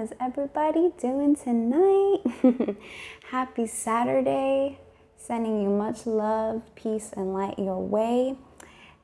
is everybody doing tonight? Happy Saturday. Sending you much love, peace, and light your way.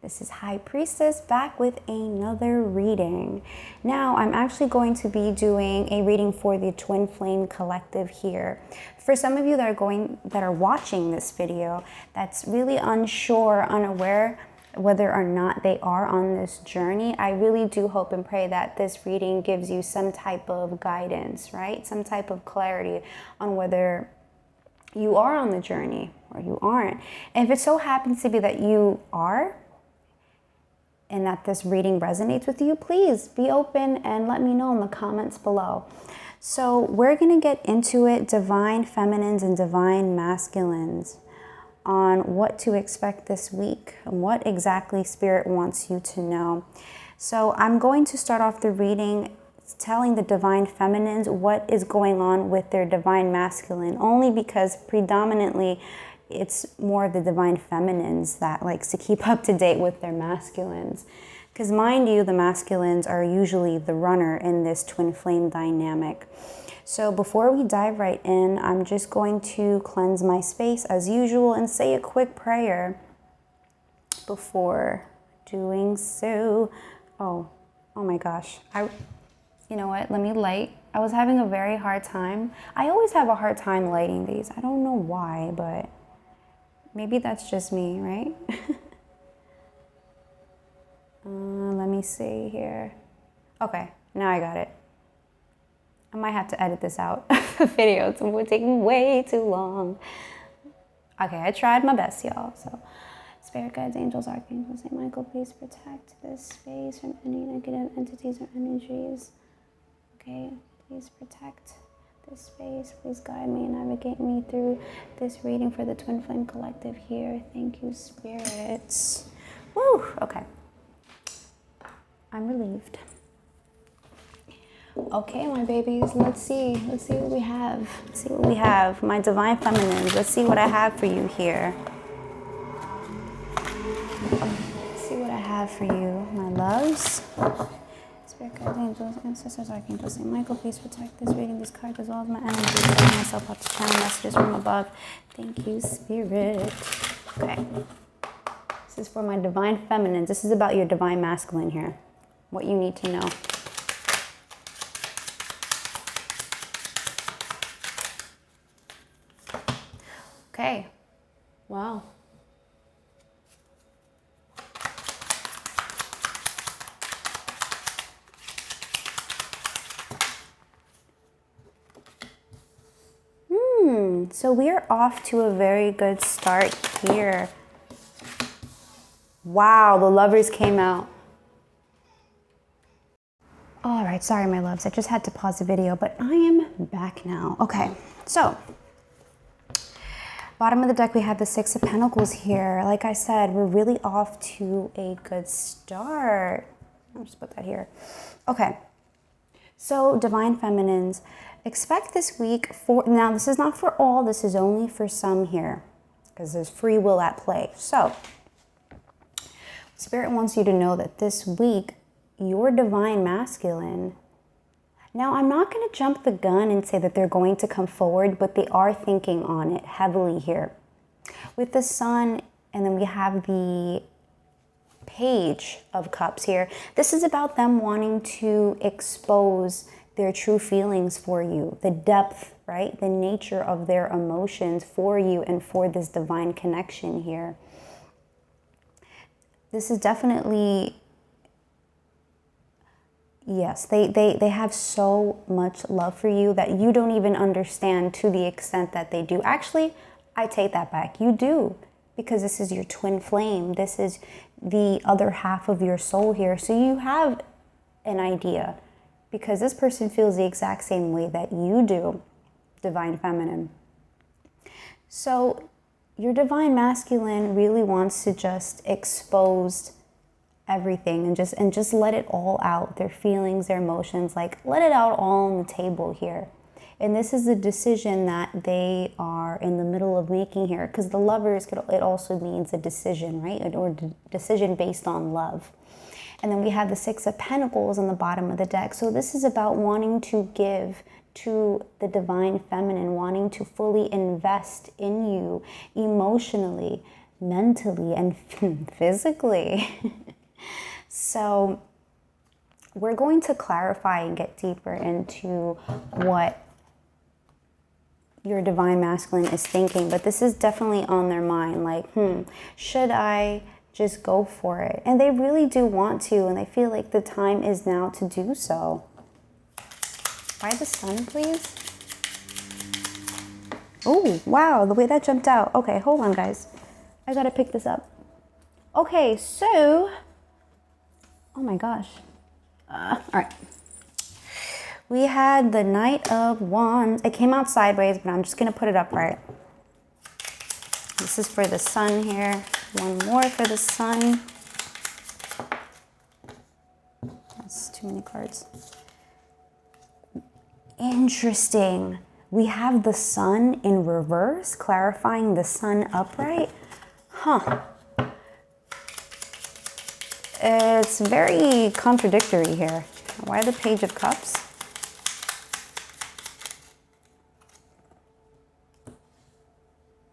This is High Priestess back with another reading. Now, I'm actually going to be doing a reading for the Twinflame collective here. For some of you that are watching this video, that's really unsure, unaware whether or not they are on this journey, I really do hope and pray that this reading gives you some type of guidance, right? Some type of clarity on whether you are on the journey or you aren't. And if it so happens to be that you are, and that this reading resonates with you, please be open and let me know in the comments below. So we're gonna get into it, divine feminines and divine masculines, on what to expect this week and what exactly Spirit wants you to know. So I'm going to start off the reading telling the divine feminines what is going on with their divine masculine, only because predominantly it's more of the divine feminines that likes to keep up to date with their masculines. Because mind you, the masculines are usually the runner in this twin flame dynamic. So before we dive right in, I'm just going to cleanse my space as usual and say a quick prayer before doing so. Oh my gosh. You know what? Let me light. I was having a very hard time. I always have a hard time lighting these. I don't know why, but maybe that's just me, right? Let me see here. Okay, now I got it. I might have to edit this out. The video, it's taking way too long. Okay, I tried my best, y'all. So, Spirit guides, angels, archangels, Saint Michael, please protect this space from any negative entities or energies. Okay, please protect this space. Please guide me and navigate me through this reading for the Twin Flame Collective here. Thank you, spirits. Woo! Okay. I'm relieved. Okay, my babies, let's see what we have. Let's see what we have. My divine feminines, let's see what I have for you here. Let's see what I have for you, my loves. Spirit guides, angels, ancestors, archangels, Saint Michael, please protect this reading, this card, as well as my energy. Open myself up to channel messages from above. Thank you, Spirit. Okay. This is for my divine feminines. This is about your divine masculine here. What you need to know. Okay. Wow. So we are off to a very good start here. Wow, the lovers came out. All right, sorry, my loves. I just had to pause the video, but I am back now. Okay, so bottom of the deck, we have the Six of Pentacles here. Like I said, we're really off to a good start. I'll just put that here. Okay, so divine feminines, expect this week now this is not for all, this is only for some here, because there's free will at play. So, Spirit wants you to know that this week, your divine masculine, now I'm not going to jump the gun and say that they're going to come forward, but they are thinking on it heavily here. With the Sun, and then we have the Page of Cups here. This is about them wanting to expose their true feelings for you, the depth, right? The nature of their emotions for you and for this divine connection here. This is definitely, yes, they have so much love for you that you don't even understand to the extent that they do. Actually, I take that back. You do, because this is your twin flame. This is the other half of your soul here. So you have an idea, because this person feels the exact same way that you do, divine feminine. So your divine masculine really wants to just expose everything and just let it all out, their feelings, their emotions, like let it out all on the table here. And this is a decision that they are in the middle of making here, because the lovers, it also means a decision, right? Or decision based on love. And then we have the Six of Pentacles on the bottom of the deck. So this is about wanting to give to the divine feminine, wanting to fully invest in you emotionally, mentally, and physically. So we're going to clarify and get deeper into what your divine masculine is thinking, but this is definitely on their mind, like, should I just go for it? And they really do want to, and they feel like the time is now to do so. By the Sun, please. Oh, wow, the way that jumped out. Okay, hold on, guys. I gotta pick this up. Okay, so, oh my gosh. All right. We had the Knight of Wands. It came out sideways, but I'm just going to put it upright. This is for the Sun here. One more for the Sun. That's too many cards. Interesting. We have the Sun in reverse, clarifying the Sun upright. Huh. It's very contradictory here. Why the Page of Cups?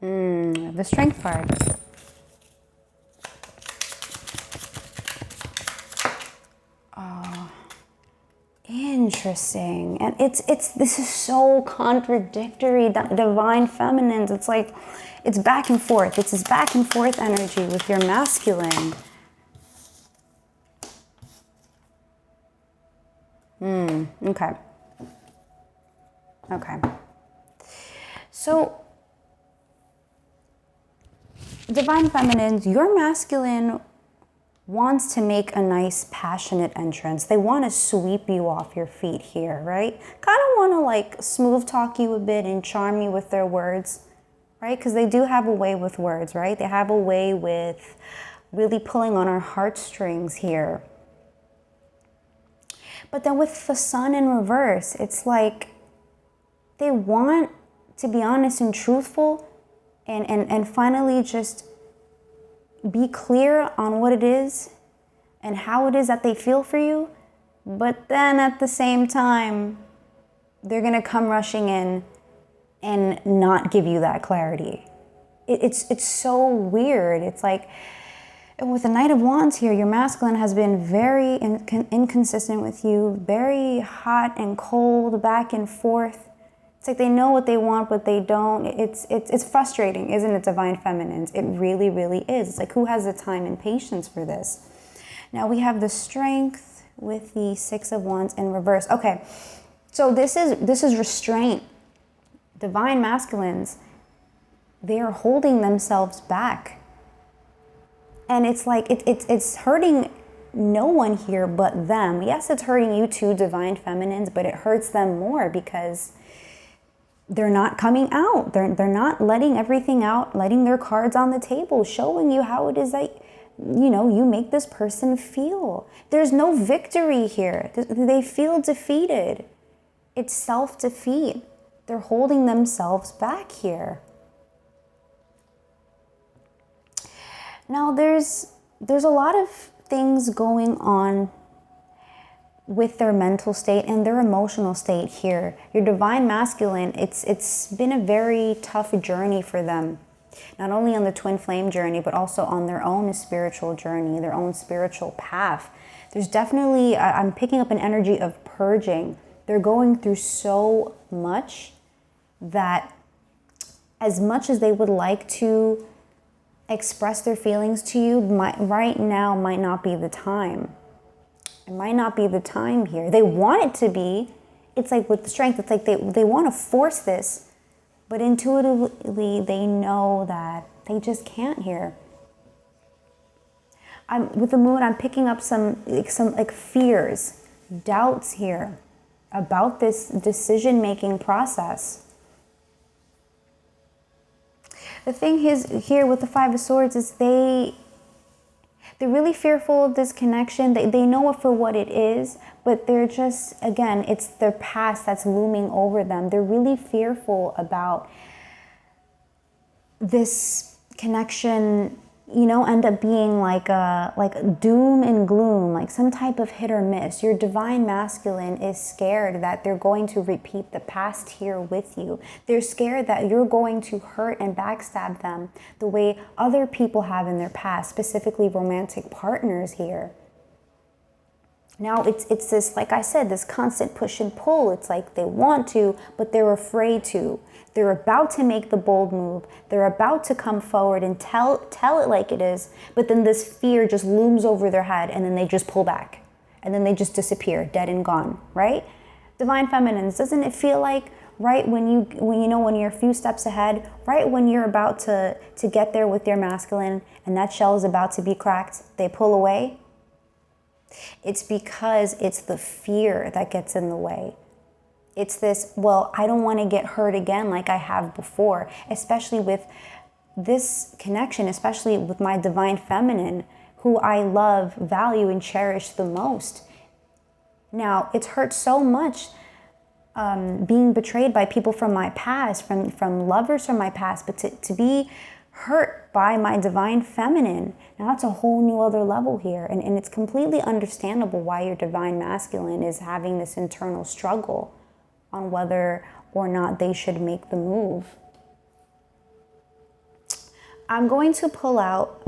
The Strength card. Oh, interesting. And this is so contradictory. Divine feminines. It's like, it's back and forth. It's this back and forth energy with your masculine. Okay. Okay. So, divine feminines, your masculine wants to make a nice passionate entrance. They want to sweep you off your feet here, right? Kind of want to like smooth talk you a bit and charm you with their words, right? Because they do have a way with words, right? They have a way with really pulling on our heartstrings here. But then with the Sun in reverse, it's like they want to be honest and truthful and finally just be clear on what it is and how it is that they feel for you. But then at the same time, they're going to come rushing in and not give you that clarity. It's so weird. It's like, and with the Knight of Wands here, your masculine has been very inconsistent with you, very hot and cold, back and forth. It's like they know what they want, but they don't. It's frustrating, isn't it, divine feminines? It really, really is. It's like, who has the time and patience for this? Now we have the Strength with the Six of Wands in reverse. Okay, so this is restraint. Divine masculines, they are holding themselves back. And it's like, it's hurting no one here but them. Yes, it's hurting you too, divine feminines, but it hurts them more because they're not coming out. They're not letting everything out, letting their cards on the table, showing you how it is that, you know, you make this person feel. There's no victory here. They feel defeated. It's self-defeat. They're holding themselves back here. Now, there's a lot of things going on with their mental state and their emotional state here. Your divine masculine, it's been a very tough journey for them. Not only on the twin flame journey, but also on their own spiritual journey, their own spiritual path. There's definitely, I'm picking up an energy of purging. They're going through so much that as much as they would like to express their feelings to you, right now might not be the time. It might not be the time here. They want it to be. It's like with the Strength, it's like they want to force this, but intuitively they know that they just can't here. With the Moon, I'm picking up some fears, doubts here about this decision-making process. The thing is here with the Five of Swords is they're really fearful of this connection. They know it for what it is, but they're just, again, it's their past that's looming over them. They're really fearful about this connection end up being like doom and gloom, like some type of hit or miss. Your divine masculine is scared that they're going to repeat the past here with you. They're scared that you're going to hurt and backstab them the way other people have in their past, specifically romantic partners here. Now it's this, like I said, this constant push and pull. It's like they want to, but they're afraid to. They're about to make the bold move. They're about to come forward and tell it like it is, but then this fear just looms over their head, and then they just pull back, and then they just disappear, dead and gone, right? Divine feminines, doesn't it feel like right when you're a few steps ahead, right when you're about to get there with your masculine, and that shell is about to be cracked, they pull away? It's because it's the fear that gets in the way. It's this, well, I don't want to get hurt again like I have before, especially with this connection, especially with my divine feminine, who I love, value, and cherish the most. Now, it's hurt so much being betrayed by people from my past, from lovers from my past, but to be hurt by my divine feminine, now that's a whole new other level here. And it's completely understandable why your divine masculine is having this internal struggle on whether or not they should make the move. I'm going to pull out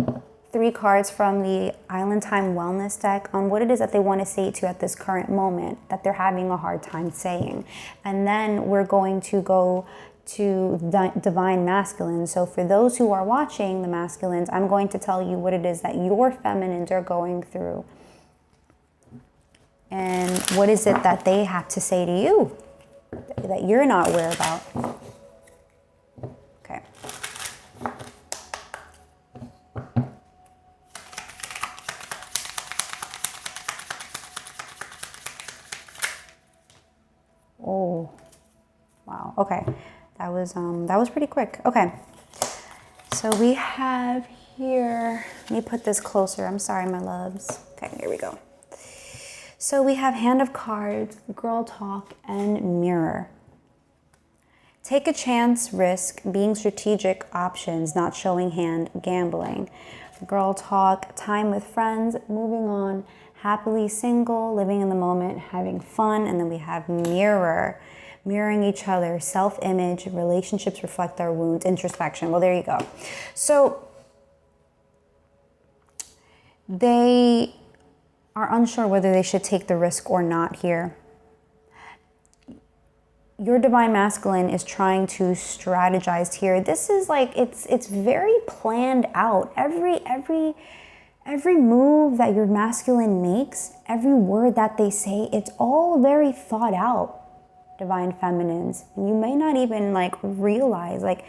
3 cards from the Island Time Wellness deck on what it is that they want to say to you at this current moment that they're having a hard time saying. And then we're going to go to divine masculine. So for those who are watching the masculines, I'm going to tell you what it is that your feminines are going through. And what is it that they have to say to you that you're not aware about? Okay. Oh, wow. Okay. That was pretty quick. Okay. So we have here, let me put this closer. I'm sorry, my loves. Okay, here we go. So we have Hand of Cards, Girl Talk, and Mirror. Take a chance, risk, being strategic, options, not showing hand, gambling. Girl Talk, time with friends, moving on, happily single, living in the moment, having fun. And then we have Mirror, mirroring each other, self-image, relationships reflect our wounds, introspection. Well, there you go. So they are unsure whether they should take the risk or not here. Your divine masculine is trying to strategize here. This is like, it's very planned out. Every move that your masculine makes, every word that they say, it's all very thought out, divine feminines. And you may not even like realize, like,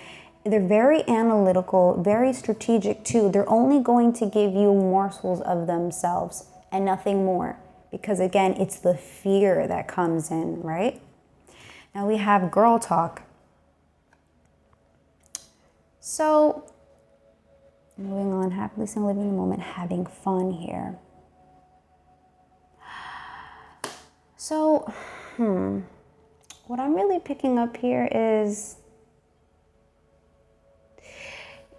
they're very analytical, very strategic too. They're only going to give you morsels of themselves and nothing more. Because again, it's the fear that comes in, right? Now we have Girl Talk. So, moving on, happily single, living in the moment, having fun here. So, what I'm really picking up here is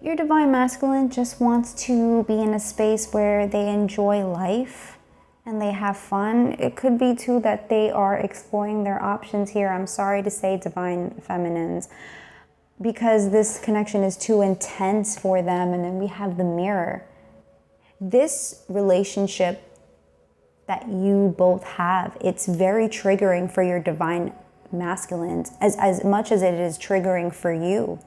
your divine masculine just wants to be in a space where they enjoy life and they have fun. It could be too that they are exploring their options here. I'm sorry to say, divine feminines, because this connection is too intense for them. And then we have the Mirror. This relationship that you both have, it's very triggering for your divine masculines as much as it is triggering for you.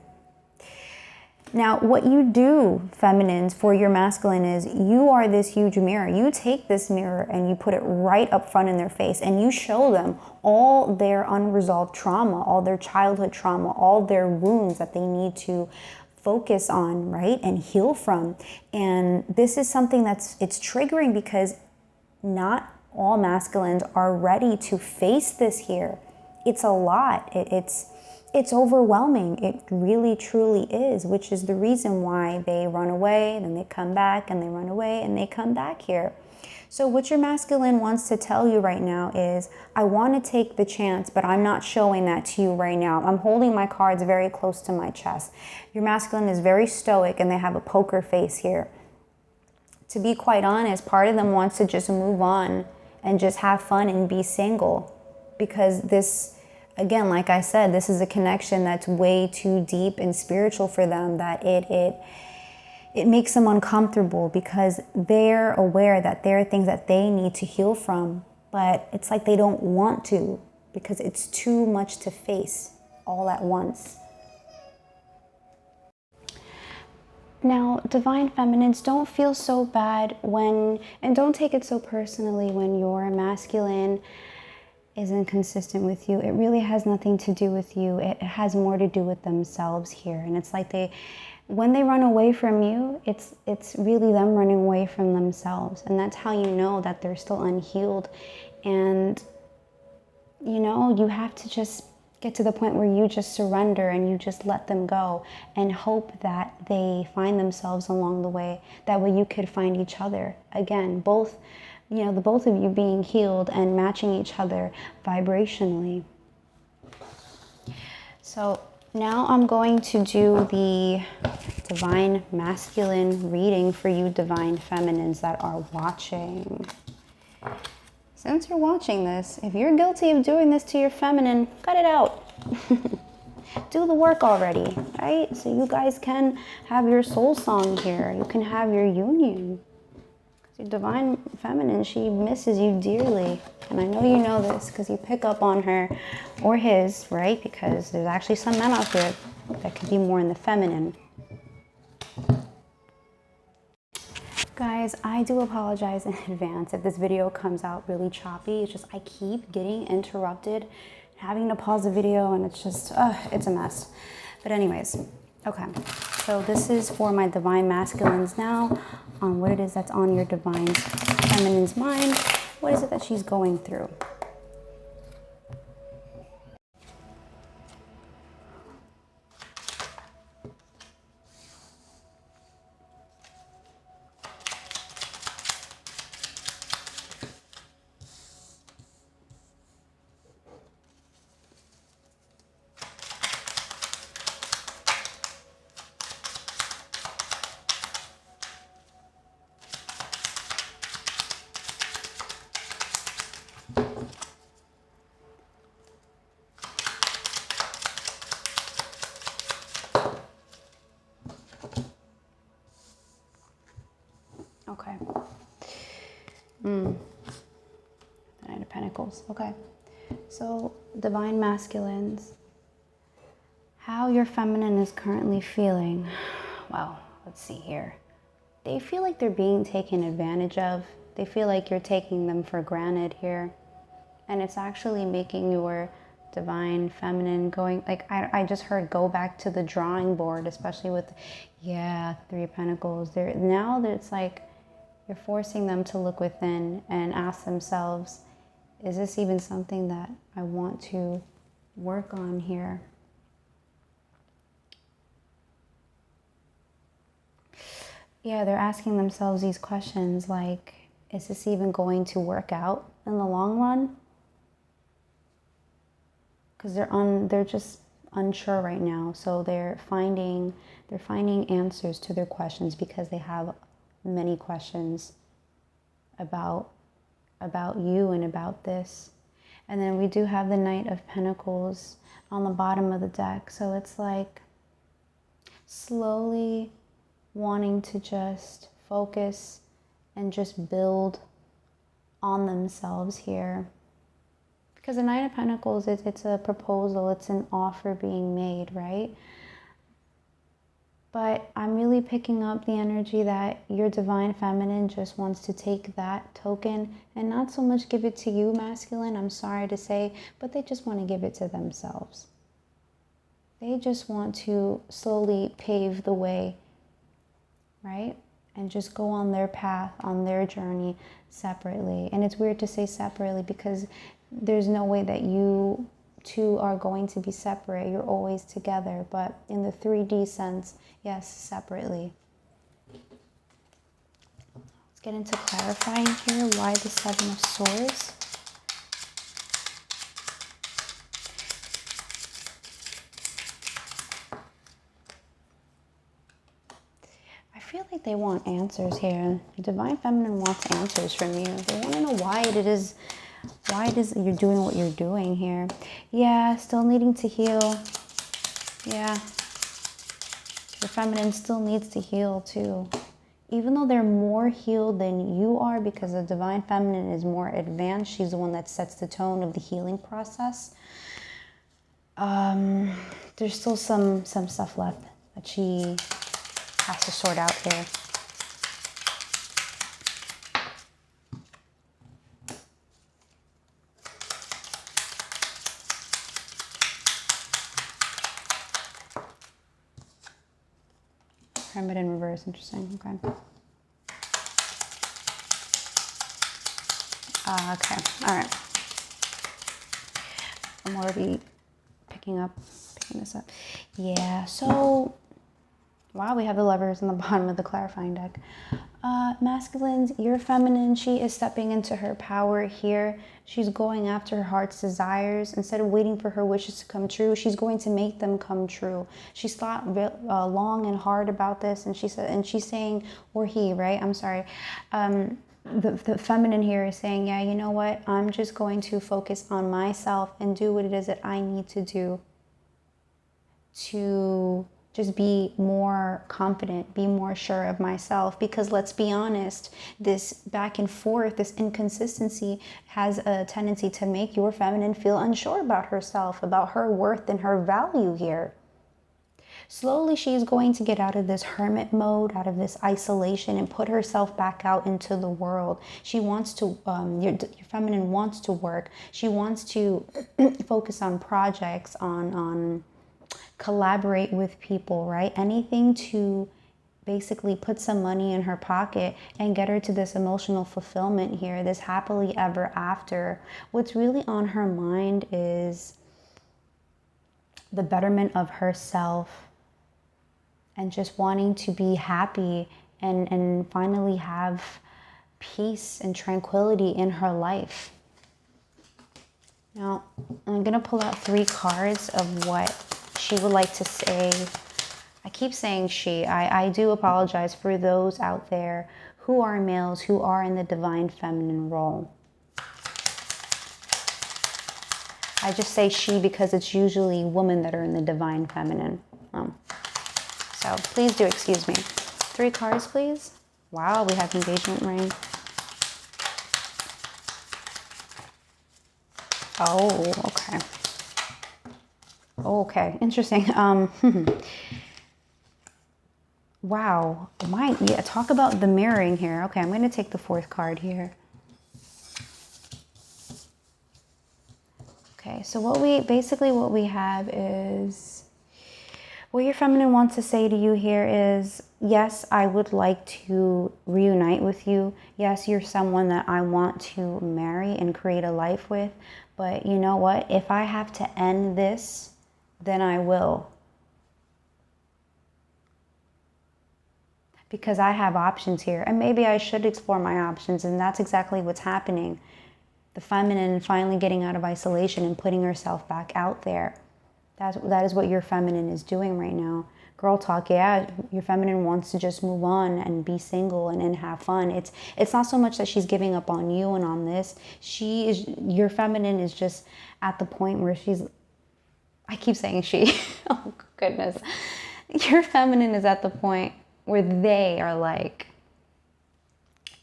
Now, what you do, feminines, for your masculine is you are this huge mirror. You take this mirror and you put it right up front in their face and you show them all their unresolved trauma, all their childhood trauma, all their wounds that they need to focus on, right, and heal from. And this is something it's triggering because not all masculines are ready to face this here. It's a lot. it's overwhelming. It really, truly is, which is the reason why they run away, then they come back, and they run away, and they come back here. So what your masculine wants to tell you right now is, I want to take the chance, but I'm not showing that to you right now. I'm holding my cards very close to my chest. Your masculine is very stoic, and they have a poker face here. To be quite honest, part of them wants to just move on and just have fun and be single, because this, again, like I said, this is a connection that's way too deep and spiritual for them, that it makes them uncomfortable, because they're aware that there are things that they need to heal from, but it's like they don't want to, because it's too much to face all at once. Now, divine feminines, don't feel so bad when, and don't take it so personally when your masculine isn't consistent with you. It really has nothing to do with you. It has more to do with themselves here. And it's like when they run away from you, it's really them running away from themselves. And that's how you know that they're still unhealed. And, you know, you have to just get to the point where you just surrender and you just let them go and hope that they find themselves along the way. That way you could find each other. Again, both, you know, the both of you being healed and matching each other vibrationally. So now I'm going to do the divine masculine reading for you divine feminines that are watching. Since you're watching this, if you're guilty of doing this to your feminine, cut it out. Do the work already, right? So you guys can have your soul song here. You can have your union. Because your divine feminine, she misses you dearly. And I know you know this because you pick up on her or his, right? Because there's actually some men out there that could be more in the feminine. Guys, I do apologize in advance if this video comes out really choppy. It's just I keep getting interrupted, having to pause the video, and it's just, it's a mess. But anyways, okay. So this is for my divine masculines now, on what it is that's on your divine feminine's mind. What is it that she's going through? Okay. The Knight of Pentacles. Okay. So, divine masculines, how your feminine is currently feeling. Well, let's see here. They feel like they're being taken advantage of. They feel like you're taking them for granted here. And it's actually making your divine feminine going, like, I just heard go back to the drawing board, especially with, yeah, Three of Pentacles. Now that it's like, you're forcing them to look within and ask themselves, is this even something that I want to work on here? Yeah, they're asking themselves these questions like, is this even going to work out in the long run? Because they're just unsure right now. So they're finding answers to their questions because they have many questions about you and about this. And then we do have the Knight of Pentacles on the bottom of the deck. So it's like slowly wanting to just focus and just build on themselves here. Because the Knight of Pentacles, it's a proposal, it's an offer being made, right? But I'm really picking up the energy that your divine feminine just wants to take that token and not so much give it to you, masculine, I'm sorry to say, but they just want to give it to themselves. They just want to slowly pave the way, right? And just go on their path, on their journey separately. And it's weird to say separately because there's no way that you two are going to be separate. You're always together, but in the 3D sense, yes, separately. Let's get into clarifying here why the 7 of Swords. I feel like they want answers here. The Divine Feminine wants answers from you. They want to know why it is you're doing what you're doing here. Yeah, still needing to heal. Yeah. The feminine still needs to heal too. Even though they're more healed than you are, because the Divine Feminine is more advanced, she's the one that sets the tone of the healing process. There's still some stuff left that she has to sort out here. Hermit in reverse, interesting, okay. Okay, all right. I'm already picking this up. Yeah, so, wow, we have the Lovers in the bottom of the clarifying deck. Masculines, your feminine, she is stepping into her power here. She's going after her heart's desires. Instead of waiting for her wishes to come true, she's going to make them come true. She's thought long and hard about this, and she's saying, or he, right? I'm sorry. The feminine here is saying, yeah, you know what? I'm just going to focus on myself and do what it is that I need to do to just be more confident, be more sure of myself. Because let's be honest, this back and forth, this inconsistency has a tendency to make your feminine feel unsure about herself, about her worth and her value here. Slowly, she's going to get out of this hermit mode, out of this isolation, and put herself back out into the world. She wants to, your feminine wants to work. She wants to focus on projects, on collaborate with people, right? Anything to basically put some money in her pocket and get her to this emotional fulfillment here, this happily ever after. What's really on her mind is the betterment of herself and just wanting to be happy and finally have peace and tranquility in her life. Now, I'm going to pull out 3 cards of what she would like to say. I keep saying she. I do apologize for those out there who are males, who are in the Divine Feminine role. I just say she because it's usually women that are in the Divine Feminine. So please do excuse me. 3 cards, please. Wow, we have engagement ring. Oh, okay. Okay, interesting. Wow. Yeah, talk about the mirroring here. Okay, I'm going to take the 4th card here. Okay, so what we have is, what your feminine wants to say to you here is, yes, I would like to reunite with you. Yes, you're someone that I want to marry and create a life with. But you know what? If I have to end this, then I will. Because I have options here. And maybe I should explore my options. And that's exactly what's happening. The feminine finally getting out of isolation and putting herself back out there. That is what your feminine is doing right now. Girl talk, yeah, your feminine wants to just move on and be single and have fun. It's not so much that she's giving up on you and on this. Your feminine is just at the point where I keep saying she. Oh, goodness. Your feminine is at the point where they are like,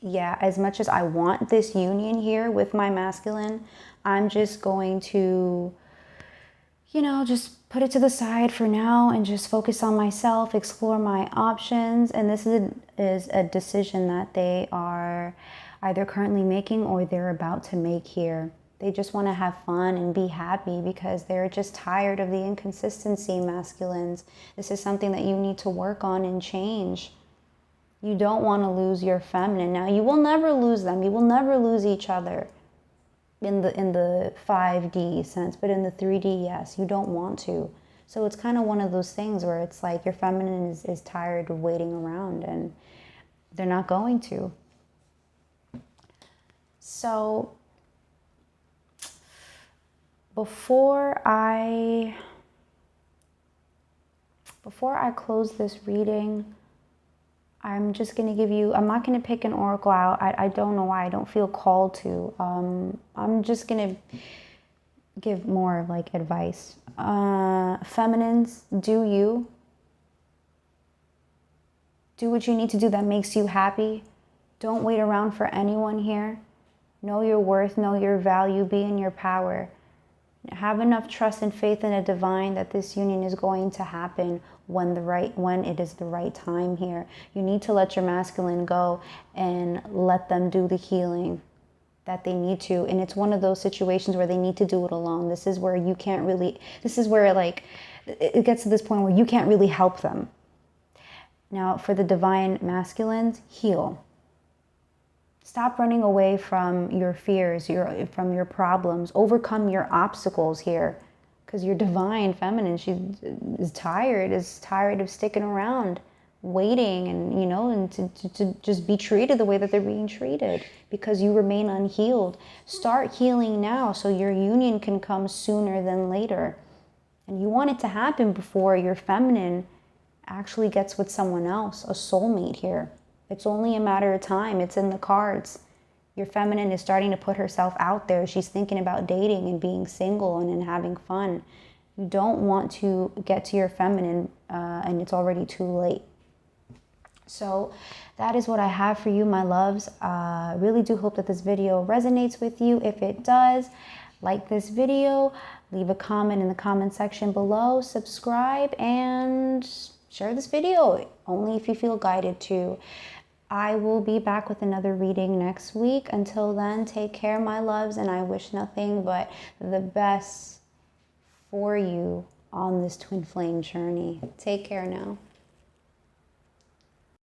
yeah, as much as I want this union here with my masculine, I'm just going to, just put it to the side for now and just focus on myself, explore my options. And this is a decision that they are either currently making or they're about to make here. They just want to have fun and be happy because they're just tired of the inconsistency, masculines. This is something that you need to work on and change. You don't want to lose your feminine. Now, you will never lose them. You will never lose each other. in the 5D sense, but in the 3D, yes, you don't want to. So it's kind of one of those things where it's like your feminine is tired of waiting around, and they're not going to. So before I close this reading, I'm just going to give you, I'm not going to pick an oracle out. I don't know why. I don't feel called to. I'm just going to give more like advice. Feminines, do you. Do what you need to do that makes you happy. Don't wait around for anyone here. Know your worth, know your value, be in your power. Have enough trust and faith in the divine that this union is going to happen when it is the right time here. You need to let your masculine go and let them do the healing that they need to. And it's one of those situations where they need to do it alone. This is where you can't really, this is where like, it gets to this point where you can't really help them. Now for the divine masculines, heal. Stop running away from your fears, from your problems. Overcome your obstacles here. Because your divine feminine, she is tired of sticking around, waiting, and, you know, and to just be treated the way that they're being treated because you remain unhealed. Start healing now so your union can come sooner than later. And you want it to happen before your feminine actually gets with someone else, a soulmate here. It's only a matter of time. It's in the cards. Your feminine is starting to put herself out there. She's thinking about dating and being single and having fun. You don't want to get to your feminine and it's already too late. So that is what I have for you, my loves. I really do hope that this video resonates with you. If it does, like this video, leave a comment in the comment section below, subscribe, and share this video, only if you feel guided to. I will be back with another reading next week. Until then, take care, my loves, and I wish nothing but the best for you on this twin flame journey. Take care now.